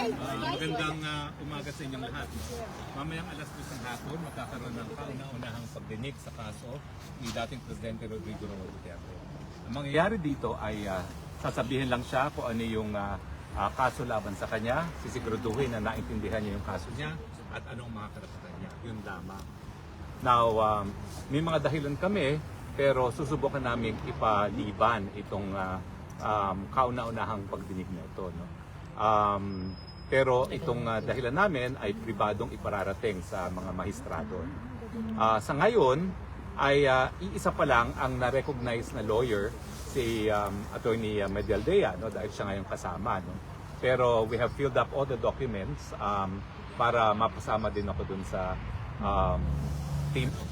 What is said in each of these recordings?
Magandang umaga sa inyong lahat. Mamayang alas 2 ng hapon, magkakaroon ng kauna-unahang pagdinig sa kaso ni dating Presidente Rodrigo Roa Duterte. Ang mangyayari dito ay sasabihin lang siya kung ano yung kaso laban sa kanya, sisiguraduhin na naintindihan niya yung kaso niya at anong mga karapatan niya. Yun lamang. Now, may mga dahilan kami, pero susubukan namin ipaliban itong kauna-unahang pagdinig na ito. No? Pero itong dahilan namin ay pribadong ipararating sa mga mahistrado. Sa ngayon ay iisa pa lang ang na-recognize na lawyer, si Attorney Medialdea, no? Dahil siya ngayon kasama. No? Pero we have filled up all the documents para mapasama din ako dun sa team of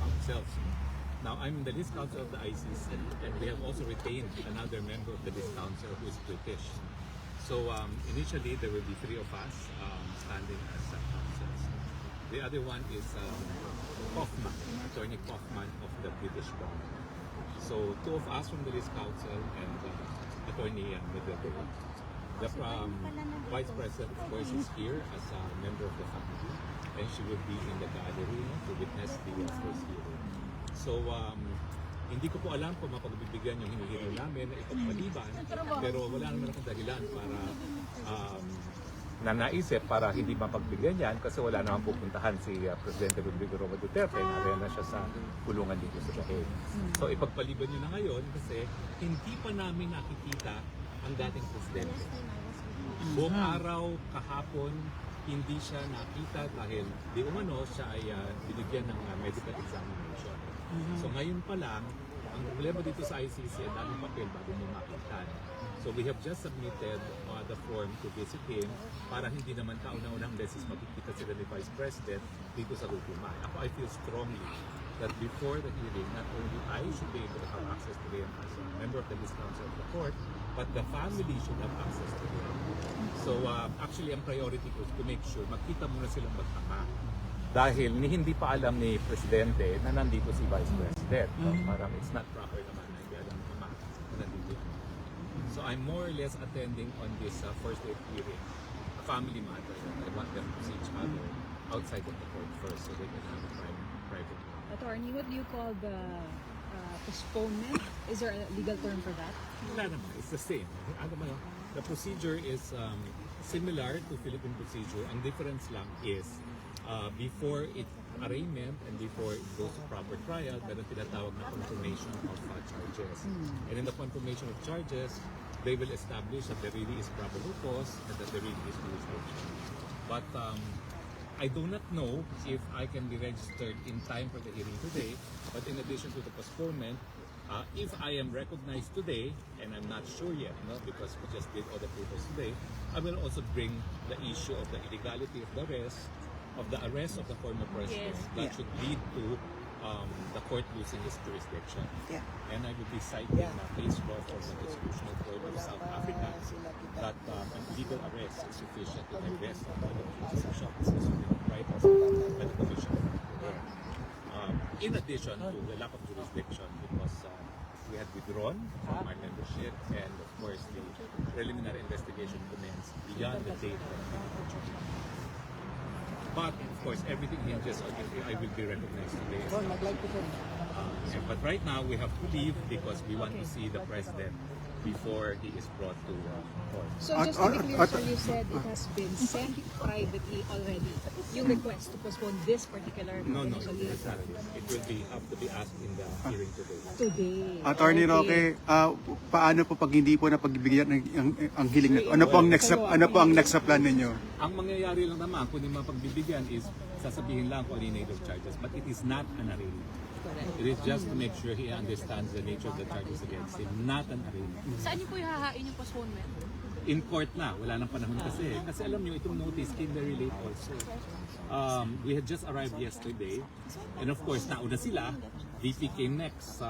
ourselves. Now, I'm in the list council of the ICC, and we have also retained another member of the list council who is British. So initially, there will be 3 of us standing as counsels. The other one is Kaufman, Attorney Kaufman of the British Bar. So 2 of us from the list council and Attorney Medialdea. The Vice President, of course, is here as a member of the family, and she will be in the gallery to witness the first hearing. So, hindi ko po alam kung mapagbibigyan yung hinihiling namin na ipagpaliban, pero wala naman akong dahilan para naisip para hindi mapagbigyan yan kasi wala naman pupuntahan si Presidente Rodrigo Roa Duterte, na siya sa kulungan dito sa Dahig. So, ipagpaliban nyo na ngayon kasi hindi pa namin nakikita ang dating Presidente. Buong araw, kahapon, hindi siya nakita dahil di umano siya ay binigyan ng medical examination. So ngayon pa lang, ang problema dito sa ICC ay daming papel bago mo makita. So we have just submitted the form to visit him para hindi naman kauna-unang beses makikita sila ni Vice President dito sa Lupuma. Ako, I feel strongly that before the hearing, not only I should be able to have access to him as a member of the list council of the court, but the family should have access to him. So actually, ang priority ko is to make sure magkita muna silang magkama. Dahil hindi pa alam ni Presidente na nandito si Vice President. So, parang it's not proper naman na hindi alam ng ama na nandito. So I'm more or less attending on this first day hearing, a family matter. I want them to see each other outside of the court first so they can have a private. Attorney, what do you call the postponement? Is there a legal term for that? Wala naman. It's the same. The procedure is similar to Philippine procedure. Ang difference lang is before it arraignment and before it goes to proper trial, meron tinatawag na confirmation of charges. And in the confirmation of charges, they will establish that there really is probable cause and that there really is jurisdiction. But I do not know if I can be registered in time for the hearing today, but in addition to the postponement, if I am recognized today, and I'm not sure yet, no, because we just did all the papers today, I will also bring the issue of the illegality of the arrest of the former president. That should lead to the court losing its jurisdiction. And I will be citing case law from the Constitutional Court of South Africa that an illegal arrest is sufficient to divest of the jurisdiction. This is right as by the Commission. In addition to the lack of jurisdiction, because we had withdrawn from my membership, and of course the preliminary investigation commenced beyond the date of the but of course, everything hinges on if I will be recognized today. But right now, we have to leave because we want to see the president before he is brought to court. So just to be clear, sir, you said it has been sent privately already. Yung request to postpone this particular No, exactly. It will have to be asked in the hearing today. Attorney Roque, paano po pag hindi po napagbigyan ang hiling na ito? Ano po ang next plan ninyo? Ang mangyayari lang naman kung hindi mapagbibigyan is sasabihin lang kung ano yung charges, but it is not an arraignment. It is just to make sure he understands the nature of the charges against him, not an arraignment. Saan niyo po ihahain yung postponement? In court na, wala nang panahon kasi. Kasi alam niyo, itong notice came very late also. We had just arrived yesterday, and of course, nauna sila. VP came next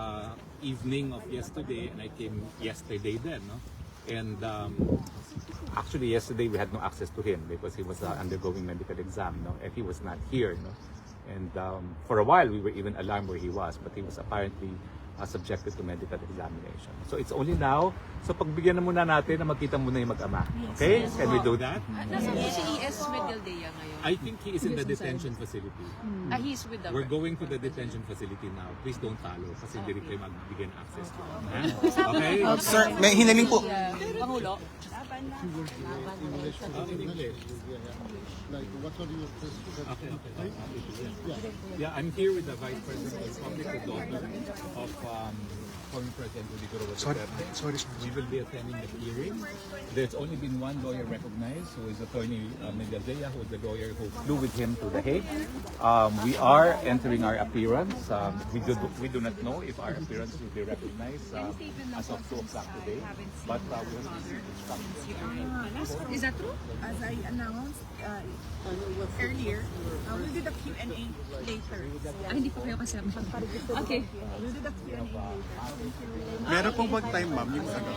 evening of yesterday, and I came yesterday then. No? And actually, yesterday we had no access to him because he was undergoing medical exam, no? And he was not here. No? And for a while, we were even alarmed where he was, but he was apparently subjected to medical examination. So it's only now, so pagbigyan na muna natin na magkita muna yung mag-ama. Okay? Can we do that? Nasaan po si ES Medialdea ngayon? I think he is in the detention facility. He's with the... We're going to the detention facility now. Please don't follow kasi hindi rin kayo magbigyan access to him. Ha? Okay? Sir, may hinaling po. Pangulo? Yeah, I'm here with the Vice President of the Republic, the daughter of former President Rodrigo Duterte. Sorry, sir. We will be attending the hearing. There's only been one lawyer recognized, who is Attorney Medialdea, who is the lawyer who flew with him to The Hague. We are entering our appearance. We do not know if our appearance will be recognized as of 2 o'clock today, but we will receive instructions. Is that true? As I announced earlier, we'll do the Q&A later. Hindi po kayo kasama. Okay. We'll do the Q&A later. Meron pong bag time, ma'am, yung ano,